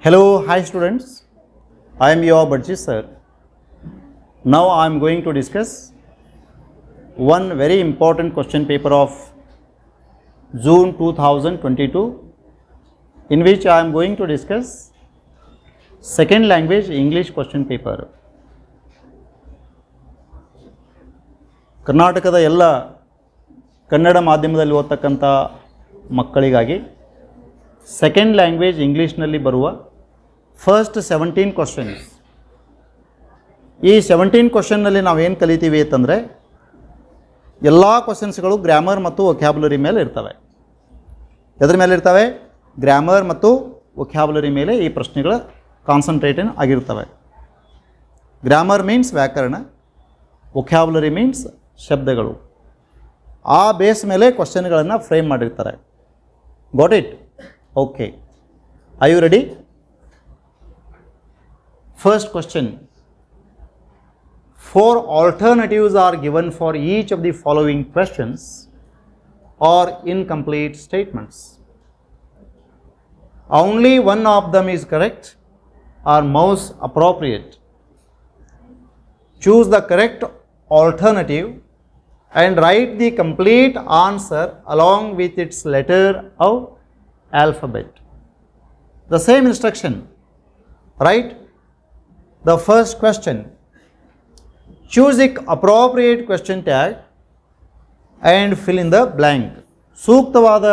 Hello, hi students. I am your Badji sir. Now I am going to discuss one very important question paper of June 2022, in which I am going to discuss second language English question paper. ಕರ್ನಾಟಕದ ಎಲ್ಲ ಕನ್ನಡ ಮಾಧ್ಯಮದಲ್ಲಿ ಓದ್ತಕ್ಕಂಥ ಮಕ್ಕಳಿಗಾಗಿ second language ಇಂಗ್ಲೀಷ್ನಲ್ಲಿ ಬರುವ first 17 questions. ಈ 17 ಕ್ವಶನ್ನಲ್ಲಿ ನಾವೇನು ಕಲಿತೀವಿ ಅಂತಂದರೆ ಎಲ್ಲ ಕ್ವಶನ್ಸ್ಗಳು ಗ್ರಾಮರ್ ಮತ್ತು ವೊಕ್ಯಾಬುಲರಿ ಮೇಲೆ ಇರ್ತವೆ. ಎದ್ರ ಮೇಲೆ ಇರ್ತವೆ? ಗ್ರಾಮರ್ ಮತ್ತು ವೊಕ್ಯಾಬುಲರಿ ಮೇಲೆ ಈ ಪ್ರಶ್ನೆಗಳ ಕಾನ್ಸಂಟ್ರೇಟನ್ ಆಗಿರ್ತವೆ. ಗ್ರಾಮರ್ ಮೀನ್ಸ್ ವ್ಯಾಕರಣ, ವೊಕ್ಯಾಬುಲರಿ ಮೀನ್ಸ್ ಶಬ್ದಗಳು. ಆ ಬೇಸ್ ಮೇಲೆ ಕ್ವಶನ್ಗಳನ್ನು ಫ್ರೇಮ್ ಮಾಡಿರ್ತಾರೆ. Got it? Okay, are you ready? First question. 4 alternatives are given for each of the following questions or incomplete statements. Only one of them is correct or most appropriate. Choose the correct alternative and write the complete answer along with its letter of alphabet. The same instruction, right? The first question, choose the appropriate question tag and fill in the blank. ಸೂಕ್ತವಾದ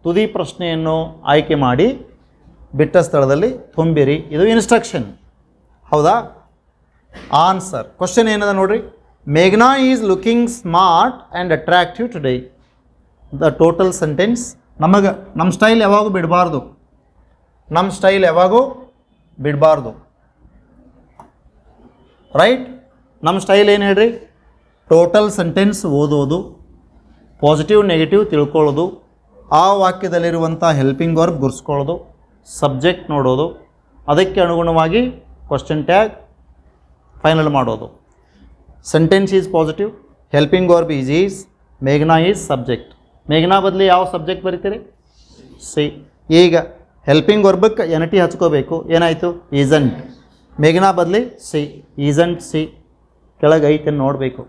ತುದಿ ಪ್ರಶ್ನೆಯನ್ನು ಆಯ್ಕೆ ಮಾಡಿ ಬಿಟ್ಟ ಸ್ಥಳದಲ್ಲಿ ತುಂಬಿರಿ. ಇದು instruction, ಹೌದಾ? Answer question ಏನದ ನೋಡ್ರಿ. ಮೇಘನಾ is looking smart and attractive today. The total sentence. ನಮ್ಮ ಸ್ಟೈಲ್ ಯಾವಾಗೂ ಬಿಡಬಾರ್ದು. ನಮ್ಮ ಸ್ಟೈಲ್ ಯಾವಾಗೂ ಬಿಡಬಾರ್ದು, ರೈಟ್? ನಮ್ಮ ಸ್ಟೈಲ್ ಏನು ಹೇಳ್ರಿ? ಟೋಟಲ್ ಸೆಂಟೆನ್ಸ್ ಓದೋದು, ಪಾಸಿಟಿವ್ ನೆಗೆಟಿವ್ ತಿಳ್ಕೊಳ್ಳೋದು, ಆ ವಾಕ್ಯದಲ್ಲಿರುವಂಥ ಹೆಲ್ಪಿಂಗ್ ವರ್ಬ್ ಗುರ್ಸ್ಕೊಳ್ಳೋದು, ಸಬ್ಜೆಕ್ಟ್ ನೋಡೋದು, ಅದಕ್ಕೆ ಅನುಗುಣವಾಗಿ ಕ್ವಶನ್ ಟ್ಯಾಗ್ ಫೈನಲ್ ಮಾಡೋದು. Sentence is positive, helping verb is ಮೇಘನಾ ಈಸ್ ಸಬ್ಜೆಕ್ಟ್. ಮೇಘನಾ ಬದಲಿ ಯಾವ ಸಬ್ಜೆಕ್ಟ್ ಬರೀತೀರಿ? ಸಿ. ಈಗ ಹೆಲ್ಪಿಂಗ್ ವರ್ಬಕ್ಕೆ ಎನ್ ಟಿ ಹಚ್ಕೋಬೇಕು. ಏನಾಯಿತು? ಈಸಂಟ್. ಮೇಘನಾ ಬದಲಿ ಸಿ. ಈಸಂಟ್ ಸಿ ಕೆಳಗೆ ಐತೆ ನೋಡಬೇಕು.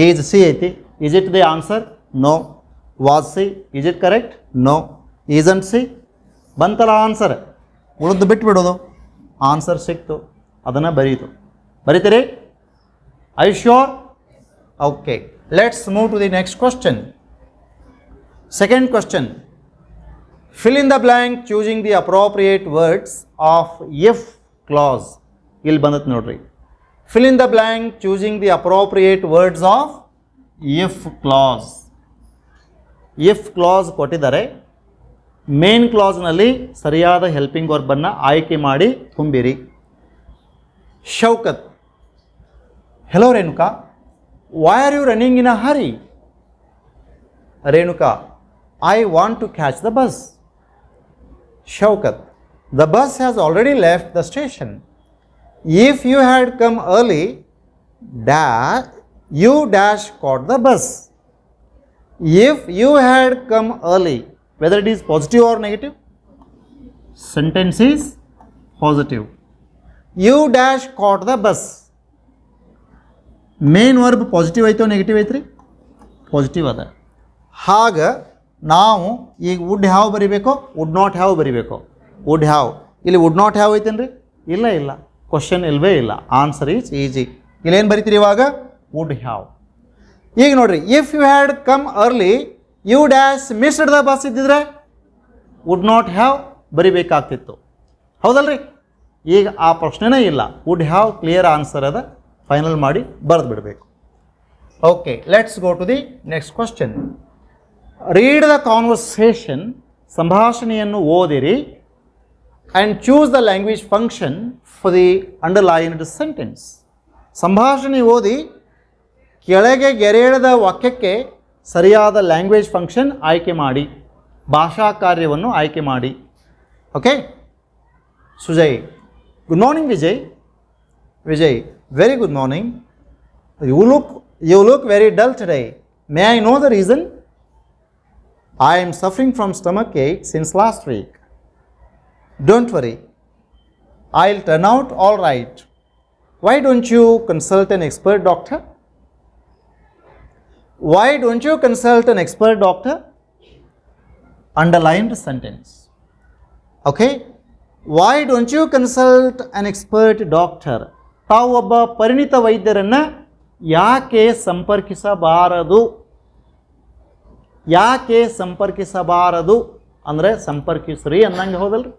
ಈಸ್ ಸಿ ಐತಿ. Is it the answer? No. Was C? Is it correct? No. Isn't C ಬಂತಲ್ಲ ಆನ್ಸರ್. ಉಳಿದು ಬಿಟ್ಬಿಡೋದು. ಆನ್ಸರ್ ಸಿಕ್ತು, ಅದನ್ನು ಬರೀತೀರಿ? I sure? Okay, let's move to the next question. Second question, fill in the blank choosing the appropriate words of if clause. ಇಲ್ಲಿ ಬಂದತ್ ನೋಡ್ರಿ. fill in the blank choosing the appropriate words of if clause. if clause ಕೊಟ್ಟಿದ್ದಾರೆ. Main ಕ್ಲಾಸ್ನಲ್ಲಿ ಸರಿಯಾದ helping ವರ್ಬನ್ನು ಆಯ್ಕೆ ಮಾಡಿ ತುಂಬಿರಿ. Shaukat, hello Renuka, why are you running in a hurry? Renuka, I want to catch the bus. Shaukat, the bus has already left the station. If you had come early, you caught the bus. If you had come early, whether it is positive or negative? Sentence is positive. You caught the bus. Main verb positive ಐತೋ negative ಐತ್ರಿ? Positive ಅದ. ಹಾಗೆ ನಾವು ಈಗ would have ಬರಿಬೇಕು, would not have ಬರಿಬೇಕು? Would have. ಇಲ್ಲಿ would not have ಐತೇನ್ರಿ? ಇಲ್ಲ. ಕ್ವಶನ್ ಇಲ್ವೇ ಇಲ್ಲ. Answer is easy. ಇಲ್ಲೇನು ಬರಿತೀರಿ ಇವಾಗ? Would have. ಈಗ ನೋಡ್ರಿ, if you had come early you missed the bus ಇದ್ದಿದ್ರೆ ವುಡ್ ನಾಟ್ ಹ್ಯಾವ್ ಬರಿಬೇಕಾಗ್ತಿತ್ತು, ಹೌದಲ್ರಿ? ಈಗ ಆ ಪ್ರಶ್ನೆನೇ ಇಲ್ಲ. ವುಡ್ ಹ್ಯಾವ್ ಕ್ಲಿಯರ್ ಆನ್ಸರ್ ಅದ. ಫೈನಲ್ ಮಾಡಿ ಬರೆದು ಬಿಡಬೇಕು. Okay, let's go to the next question. Read the conversation. ಸಂಭಾಷಣೆಯನ್ನು ಓದಿರಿ. And choose the language function for the underlined sentence. ಸಂಭಾಷಣೆ ಓದಿ ಕೆಳಗೆ ಗೆರೆಯೆಳೆದ ವಾಕ್ಯಕ್ಕೆ ಸರಿಯಾದ ಲ್ಯಾಂಗ್ವೇಜ್ ಫಂಕ್ಷನ್ ಆಯ್ಕೆ ಮಾಡಿ, ಭಾಷಾ ಕಾರ್ಯವನ್ನು ಆಯ್ಕೆ ಮಾಡಿ. Okay, Sujay, good morning. Vijay, very good morning. You look very dull today. May I know the reason? I am suffering from stomach ache since last week. Don't worry, I'll turn out all right. Why don't you consult an expert doctor? Why don't you consult an expert doctor? Underlined sentence. Okay? Why don't you consult an expert doctor? ತಾವು ಒಬ್ಬ ಪರಿಣಿತ ವೈದ್ಯರನ್ನು ಯಾಕೆ ಸಂಪರ್ಕಿಸಬಾರದು? ಯಾಕೆ ಸಂಪರ್ಕಿಸಬಾರದು ಅಂದರೆ ಸಂಪರ್ಕಿಸ್ರಿ ಅನ್ನಂಗೆ ಹೌದಲ್ರಿ.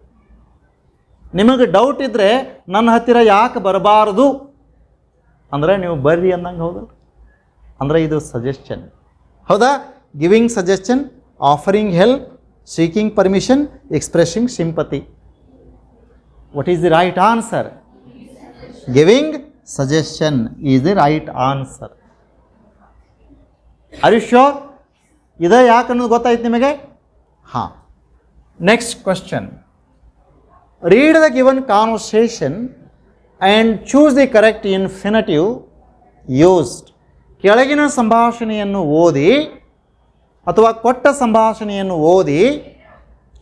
ನಿಮಗೆ ಡೌಟ್ ಇದ್ದರೆ ನನ್ನ ಹತ್ತಿರ ಯಾಕೆ ಬರಬಾರದು ಅಂದರೆ ನೀವು ಬರ್ರಿ ಅನ್ನಂಗೆ ಹೌದಲ್ರಿ. ಅಂದರೆ ಇದು ಸಜೆಷನ್ ಹೌದಾ? Giving suggestion, offering help, seeking permission, expressing sympathy. What is the right answer? Giving suggestion is the right answer. Are you sure? ಇದು ಯಾಕೆ ಅನ್ನೋದು ಗೊತ್ತಾಯ್ತು ನಿಮಗೆ? ಹಾಂ. Next question. Read the given conversation and choose the correct infinitive used. ಕೆಳಗಿನ ಸಂಭಾಷಣೆಯನ್ನು ಓದಿ ಅಥವಾ ಕೊಟ್ಟ ಸಂಭಾಷಣೆಯನ್ನು ಓದಿ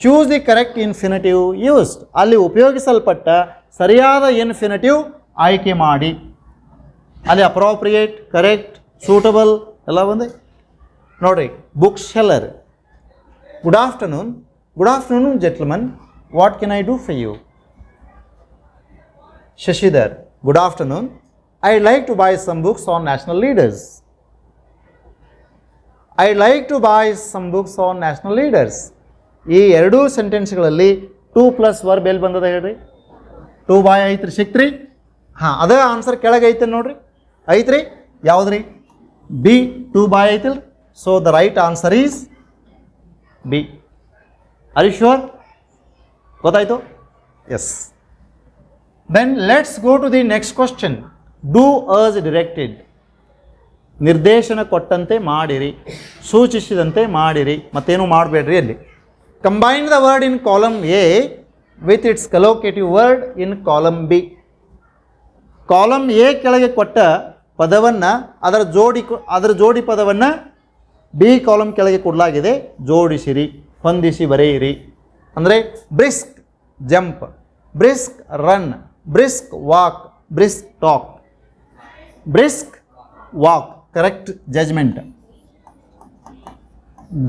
choose the correct infinitive used. ಅಲ್ಲಿ ಉಪಯೋಗಿಸಲ್ಪಟ್ಟ ಸರಿಯಾದ ಇನ್ಫಿನಿಟಿವ್ ಆಯ್ಕೆ ಮಾಡಿ. ಅಲ್ಲಿ ಅಪ್ರೋಪ್ರಿಯೇಟ್, ಕರೆಕ್ಟ್, ಸೂಟಬಲ್ ಎಲ್ಲ ಒಂದೇ. ನೋಡಿರಿ, book seller. Good afternoon. Good afternoon gentleman, what can I do for you? Shashidhar. Good afternoon. I'd like to buy some books on national leaders. I'd like to buy some books on national leaders. ಈ ಎರಡೂ ಸೆಂಟೆನ್ಸ್ಗಳಲ್ಲಿ 2+ verb ಎಲ್ಲಿ ಬಂದದ ಹೇಳ್ರಿ? To ಬಾಯ್ ಐತ್ರಿ, ಸಿಕ್ತ್ರಿ? ಹಾಂ, ಅದೇ answer ಕೆಳಗೆ ಐತೆ ನೋಡ್ರಿ. ಐತ್ರಿ? ಯಾವುದ್ರಿ? ಬಿ. ಟು ಬಾಯ್ ಐತಿಲ್ರಿ. So the right answer is B. Are you sure? ಗೊತ್ತಾಯ್ತು? Yes. Then let's go to the next question. Do as directed. ನಿರ್ದೇಶನ ಕೊಟ್ಟಂತೆ ಮಾಡಿರಿ, ಸೂಚಿಸಿದಂತೆ ಮಾಡಿರಿ, ಮತ್ತೇನು ಮಾಡಬೇಡ್ರಿ. ಅಲ್ಲಿ combine the word in column A with its collocative word in column B. Column A ಕೆಳಗೆ ಕೊಟ್ಟ ಪದವನ್ನು ಅದರ ಜೋಡಿ ಪದವನ್ನು ಬಿ ಕಾಲಮ್ ಕೆಳಗೆ ಕೊಡಲಾಗಿದೆ, ಜೋಡಿಸಿರಿ, ಹೊಂದಿಸಿ ಬರೆಯಿರಿ. ಅಂದರೆ brisk jump, brisk run, brisk walk, brisk talk. Brisk walk correct judgment.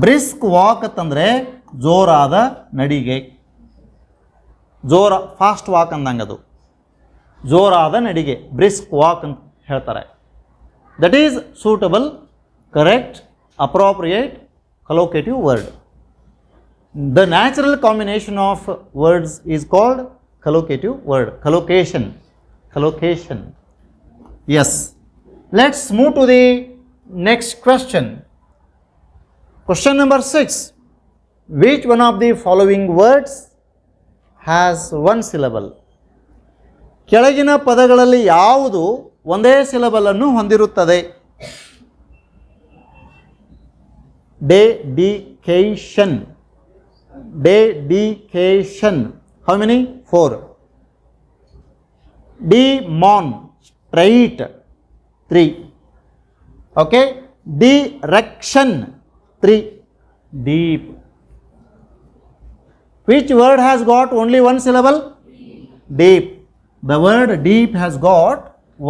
Brisk walk ಅಂತಂದರೆ ಜೋರಾದ ನಡಿಗೆ, ಫಾಸ್ಟ್ ವಾಕ್ ಅಂದಂಗೆ ಅದು ಜೋರಾದ ನಡಿಗೆ, ಬ್ರಿಸ್ಕ್ ವಾಕ್ ಅಂತ ಹೇಳ್ತಾರೆ. That is suitable, correct, appropriate, collocative word. The natural combination of words is called collocative word. Collocation. Yes. Let's move to the next question. Question number 6. Which one of the following words has one syllable? ಕೆಳಗಿನ ಪದಗಳಲ್ಲಿ ಯಾವುದು ಒಂದೇ syllable ಅನ್ನು ಹೊಂದಿರುತ್ತದೆ? Dedication. How many? 4. Demon. Straight. 3. Okay. Direction. 3. Deep. Which word has got only one syllable? Deep. The word deep has got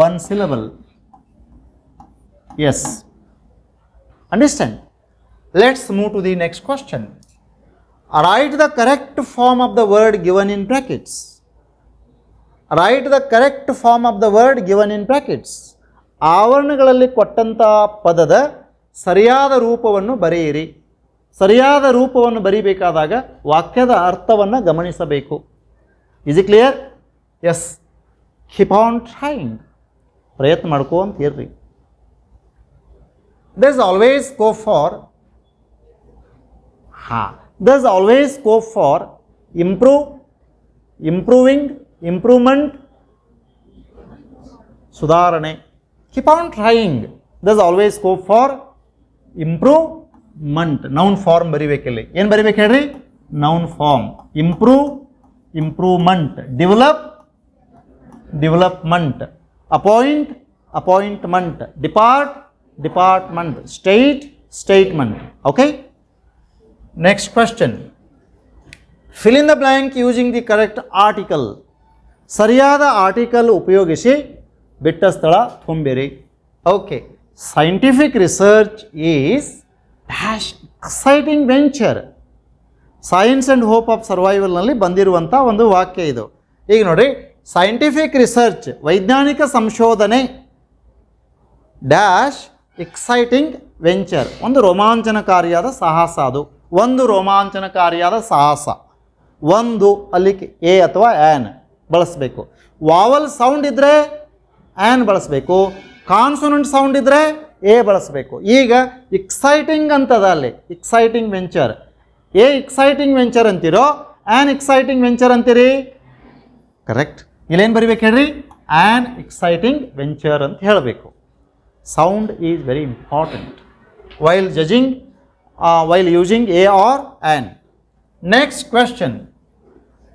one syllable. Yes. Understand? Let's move to the next question. Write the correct form of the word given in brackets. Write the correct form of the word given in brackets. ಆವರಣಗಳಲ್ಲಿ ಕೊಟ್ಟಂಥ ಪದದ ಸರಿಯಾದ ರೂಪವನ್ನು ಬರೆಯಿರಿ. ಸರಿಯಾದ ರೂಪವನ್ನು ಬರೀಬೇಕಾದಾಗ ವಾಕ್ಯದ ಅರ್ಥವನ್ನು ಗಮನಿಸಬೇಕು. Is it clear? Yes. Keep on trying. ಪ್ರಯತ್ನ ಮಾಡ್ಕೊಂತ ಇರ್ರಿ. There is always scope for there's always scope for improving, improvement, ಸುಧಾರಣೆ. Keep on trying. There's always scope for improvement. Noun form ಬರಿಬೇಕಿಲ್ಲಿ. ಏನು ಬರಿಬೇಕು ಹೇಳ್ರಿ? Noun form. Improve, improvement. Develop, development. Appoint, appointment. Depart, department. State, statement. Okay? Next question. Fill in the blank using the correct article. ಸರಿಯಾದ article ಉಪಯೋಗಿಸಿ ಬಿಟ್ಟ ಸ್ಥಳ ತುಂಬಿರಿ. Okay, scientific research is dash exciting venture. Science and hope of ಸರ್ವೈವಲ್ನಲ್ಲಿ ಬಂದಿರುವಂಥ ಒಂದು ವಾಕ್ಯ ಇದು. ಈಗ ನೋಡಿರಿ, ಸೈಂಟಿಫಿಕ್ ರಿಸರ್ಚ್ ವೈಜ್ಞಾನಿಕ ಸಂಶೋಧನೆ ಡ್ಯಾಶ್ ಎಕ್ಸೈಟಿಂಗ್ ವೆಂಚರ್ ಒಂದು ರೋಮಾಂಚನಕಾರಿಯಾದ ಸಾಹಸ. ಅದು ಒಂದು ರೋಮಾಂಚನಕಾರಿಯಾದ ಸಾಹಸ. ಒಂದು ಅಲ್ಲಿ ಎ ಅಥವಾ ಆ್ಯನ್ ಬಳಸಬೇಕು. ವಾವಲ್ ಸೌಂಡ್ ಇದ್ದರೆ ಆ್ಯನ್ ಬಳಸಬೇಕು, ಕಾನ್ಸೋನೆಂಟ್ ಸೌಂಡ್ ಇದ್ದರೆ ಎ ಬಳಸಬೇಕು. ಈಗ ಎಕ್ಸೈಟಿಂಗ್ ಅಂತದ ಅಲ್ಲಿ, exciting venture. A exciting venture ಅಂತೀರೋ ಆ್ಯನ್ ಎಕ್ಸೈಟಿಂಗ್ ವೆಂಚರ್ ಅಂತೀರಿ? ಕರೆಕ್ಟ್. ಇಲ್ಲೇನು ಬರಿಬೇಕು ಹೇಳ್ರಿ? ಆ್ಯನ್ ಎಕ್ಸೈಟಿಂಗ್ ವೆಂಚರ್ ಅಂತ ಹೇಳಬೇಕು. Sound is very important while judging, while using a or an. Next question.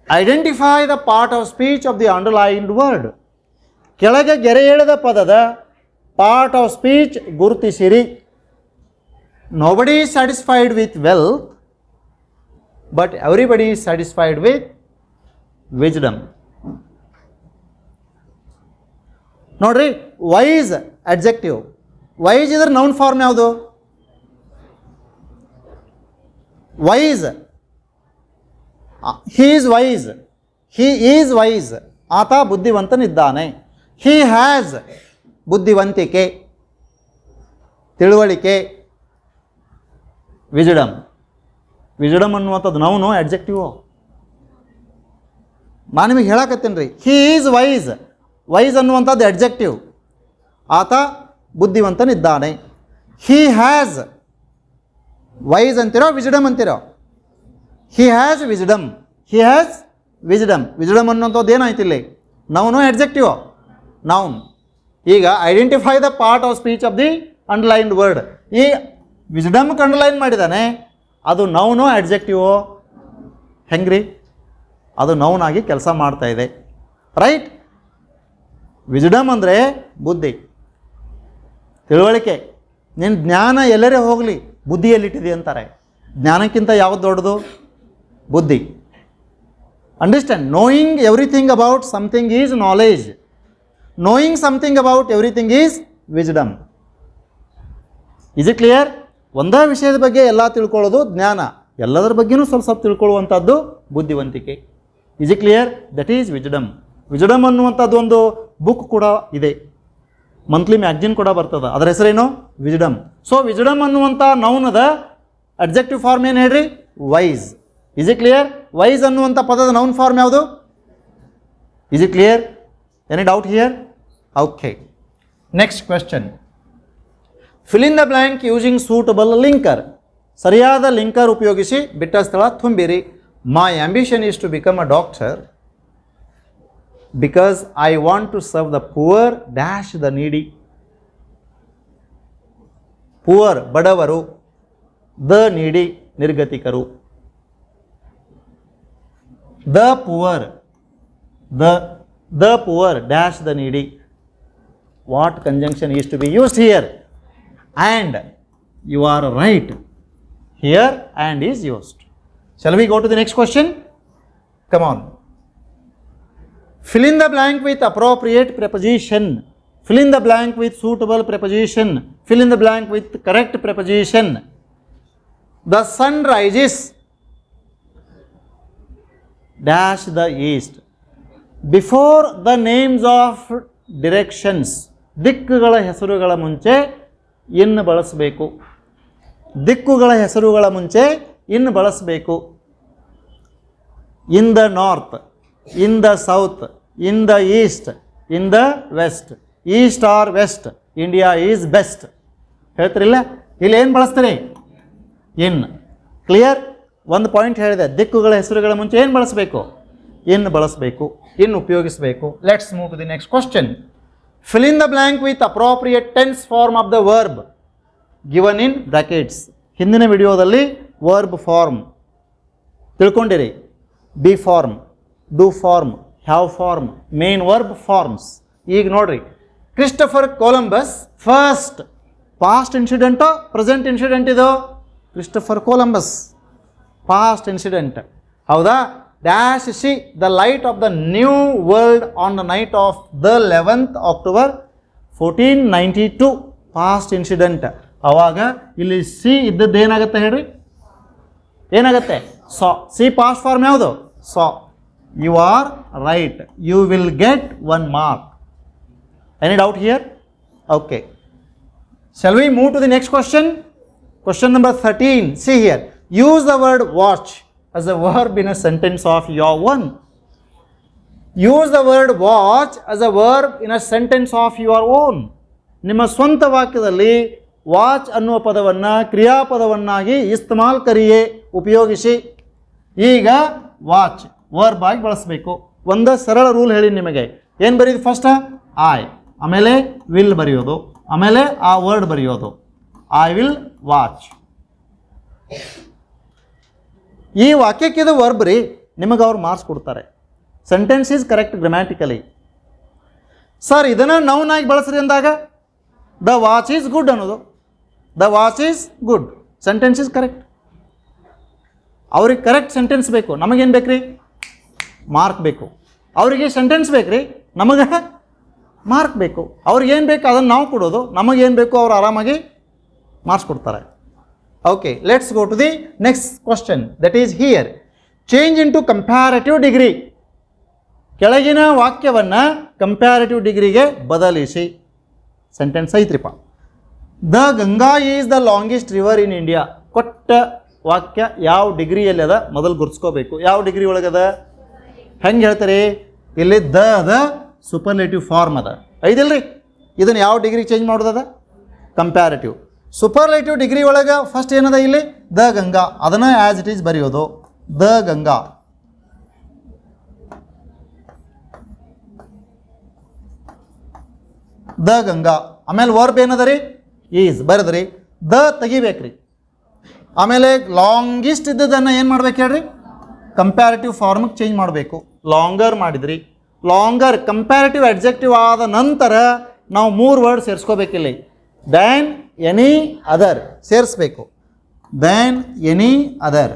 Identify the part of speech of the underlined word. ಕೆಳಗೆ ಗೆರೆ ಎಳೆದ ಪದದ part of speech ಗುರುತಿಸಿರಿ. Nobody is satisfied with wealth, but everybody is satisfied with wisdom. ನೋಡ್ರಿ, wise adjective. Wise ಇದ್ರ noun form ಯಾವುದು? Wise. He is wise. He is wise. ಆತ ಬುದ್ಧಿವಂತನಿದ್ದಾನೆ. He has ಬುದ್ಧಿವಂತಿಕೆ, ತಿಳುವಳಿಕೆ. ವಿಜ್ಡಮ್. ವಿಜ್ಡಮ್ ಅನ್ನುವಂಥದ್ದು ನೌನು ಅಡ್ಜೆಕ್ಟಿವು. ನಾನು ನಿಮಗೆ ಹೇಳಕತ್ತೀನಿ ರೀ, ಹಿ ಈಸ್ ವೈಸ್. ವೈಸ್ ಅನ್ನುವಂಥದ್ದು ಅಡ್ಜೆಕ್ಟಿವ್. ಆತ ಬುದ್ಧಿವಂತನಿದ್ದಾನೆ. He has. ವೈಸ್ ಅಂತಿರೋ ವಿಜ್ಡಮ್ ಅಂತಿರೋ? He has wisdom. He has wisdom. Wisdom ಅನ್ನುವಂಥದ್ದು ಏನಾಯ್ತು ಇಲ್ಲಿ? Noun adjective? ನೌನ್. ಈಗ identify the part of speech of the underlined word. ಈ ವಿಜ್ಡಮ್ಗೆ ಅಂಡರ್ಲೈನ್ ಮಾಡಿದ್ದಾನೆ, ಅದು ನೌನು ಅಡ್ಜೆಕ್ಟಿವೋ? ಹೆಂಗ್ರಿ? ಅದು ನೌನ್ ಆಗಿ ಕೆಲಸ ಮಾಡ್ತಾ ಇದೆ. ರೈಟ್? ವಿಜ್ಡಮ್ ಅಂದರೆ ಬುದ್ಧಿ, ತಿಳುವಳಿಕೆ. ನಿನ್ನ ಜ್ಞಾನ ಎಲ್ಲರೇ ಹೋಗಲಿ, ಬುದ್ಧಿಯಲ್ಲಿಟ್ಟಿದೆ ಅಂತಾರೆ. ಜ್ಞಾನಕ್ಕಿಂತ ಯಾವುದು ದೊಡ್ಡದು? ಬುದ್ಧಿ. Understand? Knowing everything about something is knowledge. Knowing something about everything is wisdom. Is it clear? ಒಂದೇ ವಿಷಯದ ಬಗ್ಗೆ ಎಲ್ಲ ತಿಳ್ಕೊಳ್ಳೋದು ಜ್ಞಾನ, ಎಲ್ಲದರ ಬಗ್ಗೆನೂ ಸ್ವಲ್ಪ ಸ್ವಲ್ಪ ತಿಳ್ಕೊಳ್ಳುವಂಥದ್ದು ಬುದ್ಧಿವಂತಿಕೆ. Is it clear? That is wisdom. Wisdom ಅನ್ನುವಂಥದ್ದು ಒಂದು ಬುಕ್ ಕೂಡ ಇದೆ, ಮಂತ್ಲಿ ಮ್ಯಾಗ್ಜಿನ್ ಕೂಡ ಬರ್ತದೆ. ಅದರ ಹೆಸರೇನು? ವಿಜ್ಡಮ್. ಸೊ ವಿಜ್ಡಮ್ ಅನ್ನುವಂಥ ನೌನದ ಅಡ್ಜೆಕ್ಟಿವ್ ಫಾರ್ಮ್ ಏನು ಹೇಳ್ರಿ? Wise. Is it clear? Wise ಅನ್ನುವಂಥ ಪದದ ನೌನ್ ಫಾರ್ಮ್ ಯಾವುದು? Is it clear? Any doubt here? Okay, next question. Fill in the blank using suitable linker. ಸರಿಯಾದ ಲಿಂಕರ್ ಉಪಯೋಗಿಸಿ ಬಿಟ್ಟ ಸ್ಥಳ ತುಂಬಿರಿ. My ambition is to become a doctor because I want to serve the poor dash the needy. Poor ಬಡವರು, the needy ನಿರ್ಗತಿಕರು. The poor, the poor dash the needy. What conjunction is to be used here? And. You are right. Here and is used. Shall we go to the next question? Come on. Fill in the blank with appropriate preposition. Fill in the blank with suitable preposition. Fill in the blank with correct preposition. The sun rises dash the east. Before the names of directions. ದಿಕ್ಕುಗಳ ಹೆಸರುಗಳ ಮುಂಚೆ ಇನ್ ಬಳಸಬೇಕು. ದಿಕ್ಕುಗಳ ಹೆಸರುಗಳ ಮುಂಚೆ ಇನ್ ಬಳಸಬೇಕು. In the north, in the south, in the east, in the west. East or west, India is best. ಹೇಳ್ತಿರಿಲ್ಲ? ಇಲ್ಲಿ ಏನು ಬಳಸ್ತೀರಿ? ಇನ್. Clear? ಒಂದು point ಹೇಳಿದೆ, ದಿಕ್ಕುಗಳ ಹೆಸರುಗಳ ಮುಂಚೆ ಏನು ಬಳಸಬೇಕು? ಇನ್ ಬಳಸಬೇಕು, ಇನ್ ಉಪಯೋಗಿಸಬೇಕು. Let's move to the next question. Fill in the blank with appropriate tense form of the verb given in brackets. ಹಿಂದಿನ ವಿಡಿಯೋದಲ್ಲಿ ವರ್ಬ್ ಫಾರ್ಮ್ ತಿಳ್ಕೊಂಡಿರಿ. Be form, do form, have form, main verb forms. ಈಗ ನೋಡ್ರಿ, Christopher Columbus first. Past ಇನ್ಸಿಡೆಂಟೋ present incident ಇದು? Christopher Columbus past incident. ಹೌದಾ? Dash see the light of the new world on the night of the 11th October 1492 past incident. ಅವಾಗ ಇಲ್ಲಿ C ಇದ್ದದ್ದು ಏನಾಗುತ್ತೆ ಹೇಳ್ರಿ, ಏನಾಗುತ್ತೆ ಸಾ. ಸಿ ಪಾಸ್ಟ್ ಫಾರ್ಮ್ ಯಾವುದು saw. You are right, you will get 1 mark. Any doubt here? Okay. Shall we move to the next question? Question number 13. See here. Use the word watch as a verb in a sentence of your own. Use the word watch as a verb in a sentence of your own. ನಿಮ್ಮ ಸ್ವಂತ ವಾಕ್ಯದಲ್ಲಿ watch ಅನ್ನುವ ಪದವನ್ನು ಕ್ರಿಯಾಪದವನ್ನಾಗಿ ಇಸ್ತೆಮಾಲ್ ಕರಿಯೇ ಉಪಯೋಗಿಸಿ. ಈಗ watch verb ಆಗಿ ಬಳಸಬೇಕು. ಒಂದು ಸರಳ ರೂಲ್ ಹೇಳಿ ನಿಮಗೆ. ಏನು ಬರೀದು ಫಸ್ಟ್ ಐ, ಆಮೇಲೆ ವಿಲ್ ಬರೆಯೋದು, ಆಮೇಲೆ ಆ ವರ್ಡ್ ಬರೆಯೋದು. I will watch. ಈ ವಾಕ್ಯಕ್ಕಿದು ವರ್ಬ್ ರೀ, ನಿಮಗೆ ಅವ್ರು ಮಾರ್ಕ್ಸ್ ಕೊಡ್ತಾರೆ. Sentence is correct grammatically. Sir ಇದನ್ನು ನೌನ್ ಆಗಿ ಬಳಸ್ರಿ ಅಂದಾಗ ದ ವಾಚ್ ಈಸ್ ಗುಡ್ ಅನ್ನೋದು. The watch is good, sentence is correct. ಅವ್ರಿಗೆ ಕರೆಕ್ಟ್ ಸೆಂಟೆನ್ಸ್ ಬೇಕು, ನಮಗೇನು ಬೇಕು ರೀ ಮಾರ್ಕ್ ಬೇಕು. ಅವರಿಗೆ ಸೆಂಟೆನ್ಸ್ ಬೇಕು ರೀ, ನಮಗೆ ಮಾರ್ಕ್ ಬೇಕು. ಅವ್ರಿಗೇನು ಬೇಕು ಅದನ್ನು ನಾವು ಕೊಡೋದು, ನಮಗೇನು ಬೇಕು ಅವ್ರು ಆರಾಮಾಗಿ ಮಾರ್ಕ್ಸ್ ಕೊಡ್ತಾರೆ. Okay, let's go to the next question. That is here. Change into comparative degree. ಕೆಳಗಿನ ವಾಕ್ಯವನ್ನು ಕಂಪ್ಯಾರಿಟಿವ್ ಡಿಗ್ರಿಗೆ ಬದಲಿಸಿ. ಸೆಂಟೆನ್ಸ್ ಐತ್ರಿಪ್ಪ. The Ganga is the longest river in India. ಕೊಟ್ಟ ವಾಕ್ಯ ಯಾವ ಡಿಗ್ರಿಯಲ್ಲಿ ಅದ ಮೊದಲು ಗುರ್ಸ್ಕೋಬೇಕು. ಯಾವ ಡಿಗ್ರಿ ಒಳಗದ ಹೆಂಗೆ ಹೇಳ್ತಾರೆ ಇಲ್ಲಿ? ದ ಸೂಪರ್ಲೇಟಿವ್ ಫಾರ್ಮ್ ಅದ, ಐದಿಲ್ರಿ. ಇದನ್ನು ಯಾವ ಡಿಗ್ರಿಗೆ ಚೇಂಜ್ ಮಾಡೋದದ? ಕಂಪ್ಯಾರಿಟಿವ್. ಸೂಪರ್ಲೇಟಿವ್ ಡಿಗ್ರಿ ಒಳಗೆ ಫಸ್ಟ್ ಏನದ ಇಲ್ಲಿ? ದ ಗಂಗಾ. ಅದನ್ನು ಆ್ಯಸ್ ಇಟ್ ಈಸ್ ಬರೆಯೋದು, ದ ಗಂಗಾ. ದ ಗಂಗಾ. ಆಮೇಲೆ ವರ್ಬ್ ಏನದ ರೀ? ಈಸ್ ಬರೆದ್ರಿ. ದ ತೆಗಿಬೇಕ್ರಿ. ಆಮೇಲೆ ಲಾಂಗೆಸ್ಟ್ ಇದ್ದದನ್ನು ಏನು ಮಾಡ್ಬೇಕು ಹೇಳ್ರಿ? ಕಂಪ್ಯಾರಿಟಿವ್ ಫಾರ್ಮಿಗೆ ಚೇಂಜ್ ಮಾಡಬೇಕು. ಲಾಂಗರ್ ಮಾಡಿದ್ರಿ. ಲಾಂಗರ್ ಕಂಪ್ಯಾರಿಟಿವ್ ಅಡ್ಜೆಕ್ಟಿವ್ ಆದ ನಂತರ ನಾವು 3 ವರ್ಡ್ ಸೇರಿಸ್ಕೋಬೇಕಿಲ್ಲಿ. ದ್ಯಾನ್, ಎನಿ, ಅದರ್ ಸೇರಿಸ್ಬೇಕು. Than, any, other.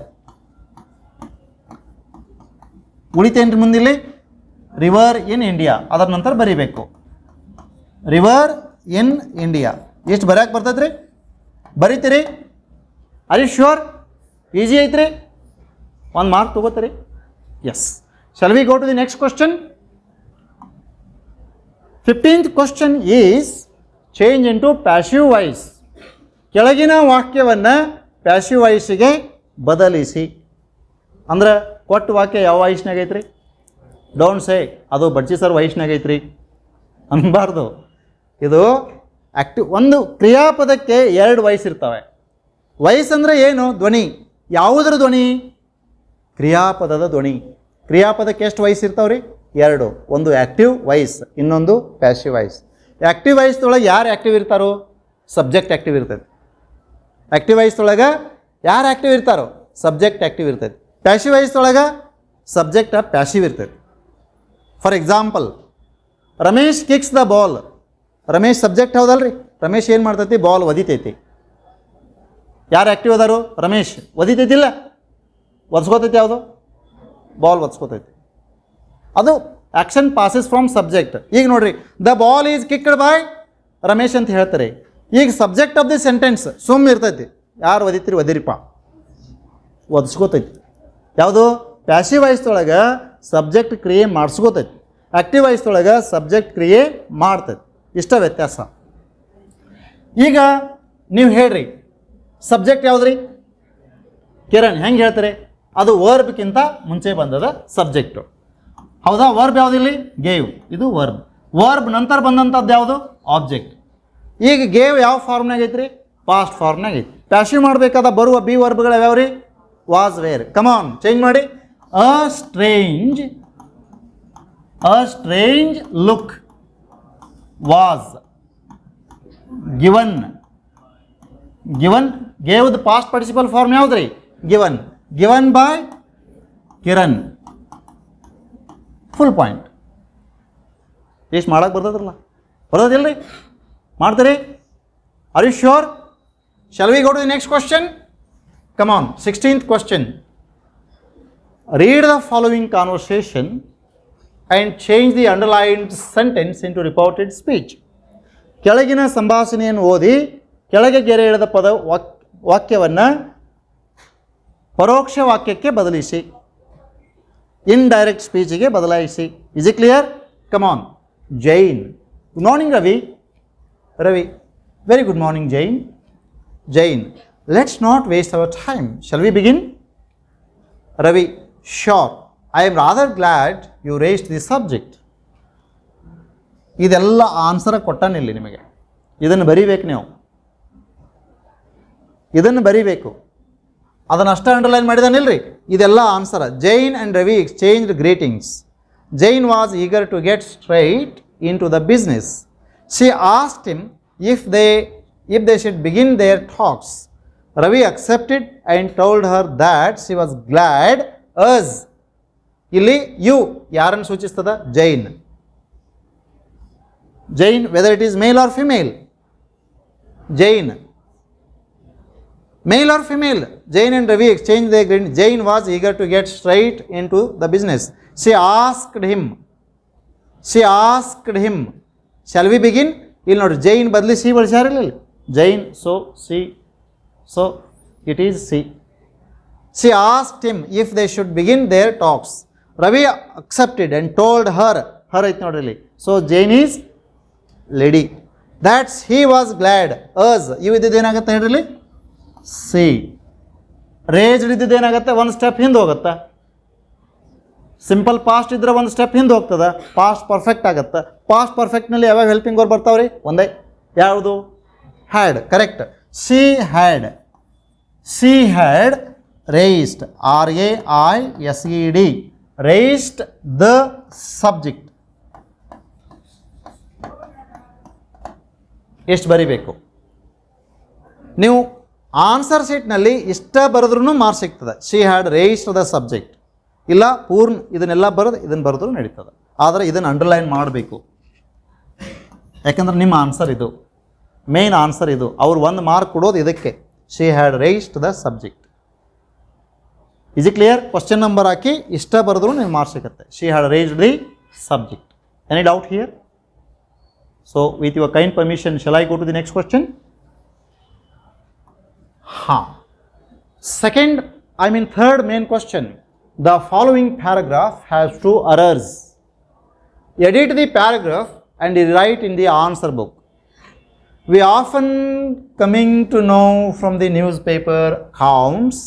ಉಳಿತೇನ್ರಿ ಮುಂದಿಲ್ಲಿ? River in India. ಅದರ ನಂತರ ಬರೀಬೇಕು. River in India. ಎಷ್ಟು ಬರ್ಯಾಕೆ ಬರ್ತೈತೆ ರೀ? ಬರೀತೀರಿ? Are you sure? ಈಸಿ ಐತ್ರಿ? 1 mark ತೊಗೋತೀರಿ? Yes. Shall we go to the next question? 15th question is change into passive voice. ಕೆಳಗಿನ ವಾಕ್ಯವನ್ನು ಪ್ಯಾಸಿವ್ ವಾಯ್ಸಿಗೆ ಬದಲಿಸಿ. ಅಂದ್ರೆ ಕೊಟ್ಟ ವಾಕ್ಯ ಯಾವ ವಾಯ್ಸ್ನಾಗ ಐತ್ರಿ? ಡೋಂಟ್ ಸೇ ಅದು ಬಡ್ಜಿ ಸರ್ ವಾಯ್ಸ್ನಾಗ ಐತ್ರಿ ಅನ್ಬಾರ್ದು. ಇದು ಆ್ಯಕ್ಟಿವ್. ಒಂದು ಕ್ರಿಯಾಪದಕ್ಕೆ 2 ವಾಯ್ಸ್ ಇರ್ತವೆ. ವಾಯ್ಸ್ ಅಂದರೆ ಏನು? ಧ್ವನಿ. ಯಾವುದರ ಧ್ವನಿ? ಕ್ರಿಯಾಪದದ ಧ್ವನಿ. ಕ್ರಿಯಾಪದಕ್ಕೆ ಎಷ್ಟು ವಾಯ್ಸ್ ಇರ್ತಾವ್ರಿ? 2. ಒಂದು ಆ್ಯಕ್ಟಿವ್ ವಾಯ್ಸ್, ಇನ್ನೊಂದು ಪ್ಯಾಸಿವ್ ವಾಯ್ಸ್. ಆ್ಯಕ್ಟಿವ್ ವಾಯ್ಸ್ದೊಳಗೆ ಯಾರು ಆ್ಯಕ್ಟಿವ್ ಇರ್ತಾರೋ? ಸಬ್ಜೆಕ್ಟ್ ಆ್ಯಕ್ಟಿವ್ ಇರ್ತೈತೆ. ಆ್ಯಕ್ಟಿವ್ ವಾಯ್ಸ್ದೊಳಗೆ ಯಾರು ಆ್ಯಕ್ಟಿವ್ ಇರ್ತಾರೋ? ಸಬ್ಜೆಕ್ಟ್ ಆ್ಯಕ್ಟಿವ್ ಇರ್ತೈತೆ. ಪ್ಯಾಸಿವ್ ವಾಯ್ಸ್ದೊಳಗೆ ಸಬ್ಜೆಕ್ಟ್ ಪ್ಯಾಸಿವ್ ಇರ್ತೈತೆ. For example, Ramesh kicks the ball. Ramesh subject ಹೌದಲ್ರಿ? ರಮೇಶ್ ಏನು ಮಾಡ್ತೈತಿ? ಬಾಲ್ ಒದಿತೈತಿ. ಯಾರು ಆ್ಯಕ್ಟಿವ್ ಅದಾರು? ರಮೇಶ್. ಒದಿತೈತಿಲ್ಲ? ಒದ್ಸ್ಕೋತೈತಿ ಯಾವುದು? ಬಾಲ್ ಒದ್ಸ್ಕೋತೈತಿ. ಅದು ಆ್ಯಕ್ಷನ್ ಪಾಸಸ್ ಫ್ರಮ್ ಸಬ್ಜೆಕ್ಟ್. ಈಗ ನೋಡ್ರಿ, the ball is kicked by Ramesh ಅಂತ ಹೇಳ್ತಾರೆ. ಈಗ ಸಬ್ಜೆಕ್ಟ್ ಆಫ್ ದಿ ಸೆಂಟೆನ್ಸ್ ಸುಮ್ ಇರ್ತೈತಿ. ಯಾರು ಒದಿತೀರಿ? ಒದಿರಿಪ್ಪ. ಒದಿಸ್ಕೋತೈತಿ. ಯಾವುದು? ಪ್ಯಾಸಿವ್ ವಾಯ್ಸ್ದೊಳಗೆ ಸಬ್ಜೆಕ್ಟ್ ಕ್ರಿಯೆ ಮಾಡಿಸ್ಕೋತೈತಿ. ಆ್ಯಕ್ಟಿವ್ ವಾಯ್ಸ್ದೊಳಗೆ ಸಬ್ಜೆಕ್ಟ್ ಕ್ರಿಯೆ ಮಾಡ್ತೈತಿ. ಇಷ್ಟ ವ್ಯತ್ಯಾಸ. ಈಗ ನೀವು ಹೇಳ್ರಿ, ಸಬ್ಜೆಕ್ಟ್ ಯಾವುದ್ರಿ? ಕಿರಣ್. ಹೆಂಗೆ ಹೇಳ್ತಾರೆ? ಅದು ವರ್ಬ್ಗಿಂತ ಮುಂಚೆ ಬಂದದ ಸಬ್ಜೆಕ್ಟು. ಹೌದಾ? ವರ್ಬ್ ಯಾವುದಿಲ್ಲಿ? ಗೇವ್. ಇದು ವರ್ಬ್. ವರ್ಬ್ ನಂತರ ಬಂದಂಥದ್ದು ಯಾವುದು? ಆಬ್ಜೆಕ್ಟ್. ಈಗ ಗೇವ್ ಯಾವ ಫಾರ್ಮ್ನಾಗ ಐತ್ರಿ? ಪಾಸ್ಟ್ ಫಾರ್ಮ್ನಾಗ ಐತಿ. ಪ್ಯಾಸಿವ್ ಮಾಡಬೇಕಾದ ಬರುವ ಬಿ ವರ್ಬ್ಗಳು ಯಾವ್ಯಾವ ರೀ? Was, wear. ಕಮಾನ್ ಚೇಂಜ್ ಮಾಡಿ. A strange look was given. ಗೇವ್ದು ಪಾಸ್ಟ್ ಪಾರ್ಟಿಸಿಪಲ್ ಫಾರ್ಮ್ ಯಾವ್ದು ರೀ? Given by Kiran. Full point. ಎಷ್ಟು ಮಾಡಕ್ಕೆ ಬರ್ತದ್ರಲ್ಲ? ಬರೋದಿಲ್ಲ ರೀ? ಮಾಡ್ತೀರಿ? Are you sure? Shall we go to the next question? Come on. 16th question. Read the following conversation and change the underlined sentence into reported speech. ಕೆಳಗಿನ ಸಂಭಾಷಣೆಯನ್ನು ಓದಿ ಕೆಳಗೆ ಗೆರೆ ಎಳೆದ ವಾಕ್ಯವನ್ನು ಪರೋಕ್ಷ ವಾಕ್ಯಕ್ಕೆ ಬದಲಿಸಿ, ಇಂಡೈರೆಕ್ಟ್ ಸ್ಪೀಚಿಗೆ ಬದಲಾಯಿಸಿ. Is it clear? Come on. Jain. Good morning Ravi. Ravi. Very good morning Jain. Jain. Let's not waste our time. Shall we begin? Ravi, sure. I am rather glad you raised this subject. ಇದೆಲ್ಲ ಆನ್ಸರ್ ಕೊಟ್ಟಾನಿಲ್ಲಿ ನಿಮಗೆ. ಇದನ್ನು ಬರೀಬೇಕು ನೀವು. ಇದನ್ನು ಬರೀಬೇಕು. ಅದನ್ನು ಅಷ್ಟೇ ಅಂಡರ್ಲೈನ್ ಮಾಡಿದಾನಿಲ್ರಿ. ಇದೆಲ್ಲ answer. Jain and Ravi exchanged greetings. Jain was eager to get straight into the business. She asked him if they should begin their talks. Ravi accepted and told her that she was glad as. ಇಲ್ಲಿ you ಯಾರನ್ನು ಸೂಚಿಸ್ತದ? Jain. Jain, whether it is male or female? Jain. Male or female? Jain and Ravi exchanged their greeting. Jain was eager to get straight into the business. She asked him. Shall we begin? ಇಲ್ಲಿ ನೋಡಿ, ಜೈನ್ ಬದಲಿ C ಬಳಸ್ಯಾರಿಲ್ಲ. Jain, so it is C. She asked him if they should begin their talks. Ravi accepted and told her ಐತ್ ನೋಡ್ರಿ. So Jane is lady. That's he was glad as. ಇವು ಇದ್ದಿದ್ದೇನಾಗತ್ತೆ ಹೇಳ್ರಿ? C. ರೇಜ್ಡ್ ಇದ್ದಿದ್ದೇನಾಗತ್ತೆ? ಒಂದು step ಹಿಂದೆ ಹೋಗುತ್ತೆ. ಸಿಂಪಲ್ ಪಾಸ್ಟ್ ಇದ್ರೆ ಒಂದು step ಹಿಂದೆ ಹೋಗ್ತದೆ, ಪಾಸ್ಟ್ ಪರ್ಫೆಕ್ಟ್ ಆಗುತ್ತೆ. ಪಾಸ್ಟ್ ಪರ್ಫೆಕ್ಟ್ನಲ್ಲಿ ಯಾವಾಗ ಹೆಲ್ಪಿಂಗ್ ವರ್ಬ್ ಬರ್ತಾವ್ರಿ? ಒಂದೇ. ಯಾವುದು? Had. Correct. She had raised, RAISED, raised the subject. ಎಷ್ಟು ಬರಿಬೇಕು ನೀವು? ಆನ್ಸರ್ ಶೀಟ್ನಲ್ಲಿ ಇಷ್ಟ ಬರೆದ್ರೂ ಮಾರ್ಕ್ಸ್ ಸಿಗ್ತದೆ. She had raised the subject. ಇಲ್ಲ ಪೂರ್ಣ ಇದನ್ನೆಲ್ಲ ಬರೆದು ಇದನ್ನು ಬರೆದ್ರೂ ನಡೀತದೆ. ಆದರೆ ಇದನ್ನು ಅಂಡರ್ಲೈನ್ ಮಾಡಬೇಕು, ಯಾಕಂದ್ರೆ ನಿಮ್ಮ ಆನ್ಸರ್ ಇದು, ಮೇನ್ ಆನ್ಸರ್ ಇದು. ಅವ್ರು ಒಂದು ಮಾರ್ಕ್ ಕೊಡೋದು ಇದಕ್ಕೆ. She had raised the subject. Is it clear? Question number ಹಾಕಿ ಇಷ್ಟ ಬರೆದ್ರೂ ನೀವು ಮಾರ್ಕ್ಸ್ ಸಿಗುತ್ತೆ. She had raised the subject. Any doubt here? So with your kind permission shall I go to the next question? Third main question. The following paragraph has 2 errors. Edit the paragraph and write in the answer book. We often coming to know from the newspaper accounts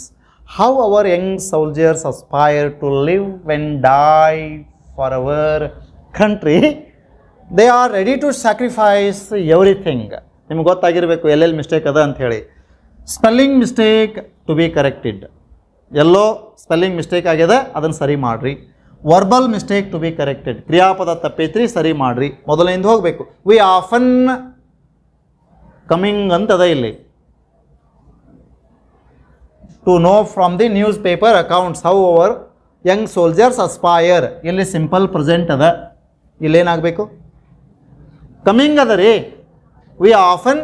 how our young soldiers aspire to live and die for our country. They are ready to sacrifice everything. ನಿಮ್ಗೆ ಗೊತ್ತಾಗಿರಬೇಕು ಎಲ್ಲೆಲ್ಲಿ mistake ಅದ ಅಂತ ಹೇಳಿ. Spelling mistake to be corrected. ಎಲ್ಲೋ spelling mistake ಆಗಿದೆ, ಅದನ್ನು ಸರಿ ಮಾಡಿರಿ. Verbal mistake to be corrected. ಕ್ರಿಯಾಪದ ತಪ್ಪೈತ್ರಿ, ಸರಿ ಮಾಡಿರಿ. ಮೊದಲಿಂದ ಹೋಗಬೇಕು. ವಿ ಆಫನ್ ಕಮಿಂಗ್ ಅಂತದ ಇಲ್ಲಿ. To know from the newspaper accounts how our young soldiers aspire. ಇಲ್ಲಿ ಸಿಂಪಲ್ ಪ್ರೆಸೆಂಟ್ ಅದ, ಇಲ್ಲೇನಾಗಬೇಕು? ಕಮಿಂಗ್ ಅದ ರೀ. ವಿ ಆಫನ್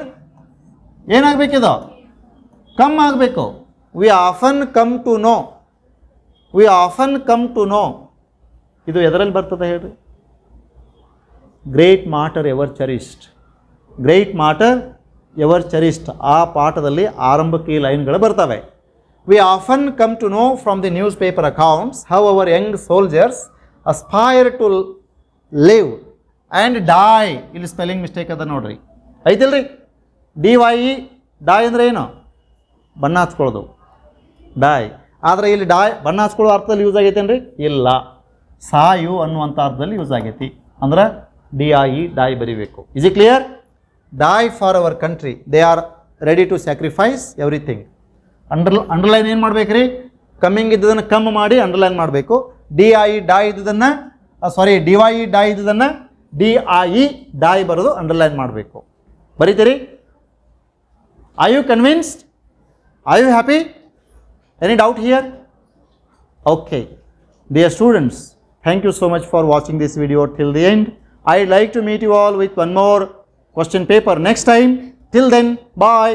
ಏನಾಗಬೇಕಿದು? ಕಮ್ ಆಗಬೇಕು. We often come to know. We often come to know. ಇದು ಎದರಲ್ಲಿ ಬರ್ತದೆ ಹೇಳ್ರಿ? Great martyr ever cherished. Great martyr ever cherished ಆ ಪಾಠದಲ್ಲಿ ಆರಂಭಕ್ಕೆ ಈ ಲೈನ್ಗಳು ಬರ್ತವೆ. We often come to know from the newspaper accounts how our young soldiers aspire to live and die. ಇಲ್ಲಿ ಸ್ಪೆಲ್ಲಿಂಗ್ ಮಿಸ್ಟೇಕ್ ಅದ ನೋಡ್ರಿ, ಐತಿಲ್ರಿ? DYE ಡೈ ಅಂದರೆ ಏನು? ಬಣ್ಣ ಹಚ್ಕೊಳ್ಳೋದು, ಡೈ. ಆದರೆ ಇಲ್ಲಿ ಡಾಯ್ ಬಣ್ಣ ಹಚ್ಕೊಳ್ಳೋ ಅರ್ಥದಲ್ಲಿ ಯೂಸ್ ಆಗೈತೇನ್ರಿ? ಇಲ್ಲ, ಸಾಯು ಅನ್ನುವಂಥ ಅರ್ಥದಲ್ಲಿ ಯೂಸ್ ಆಗೈತಿ. ಅಂದ್ರೆ DIE ಡೈ ಬರಿಬೇಕು. Is it clear? Die for our country. They are ready to sacrifice everything. Underline ಏನು ಮಾಡ್ಬೇಕ್ರಿ? ಕಮ್ಮಿಂಗ್ ಇದ್ದದನ್ನು ಕಮ್ ಮಾಡಿ ಅಂಡರ್ಲೈನ್ ಮಾಡಬೇಕು. DIE ಡೈ ಇದ್ದದನ್ನು DYE ಡೈ ಇದ್ದದನ್ನು DIE ಡೈ ಬರೋದು ಅಂಡರ್ಲೈನ್ ಮಾಡಬೇಕು. ಬರೀತೀರಿ? Are you convinced? Are you happy? Any doubt here? Okay. Dear students, thank you so much for watching this video till the end. I'd like to meet you all with one more question paper next time. Till then, bye.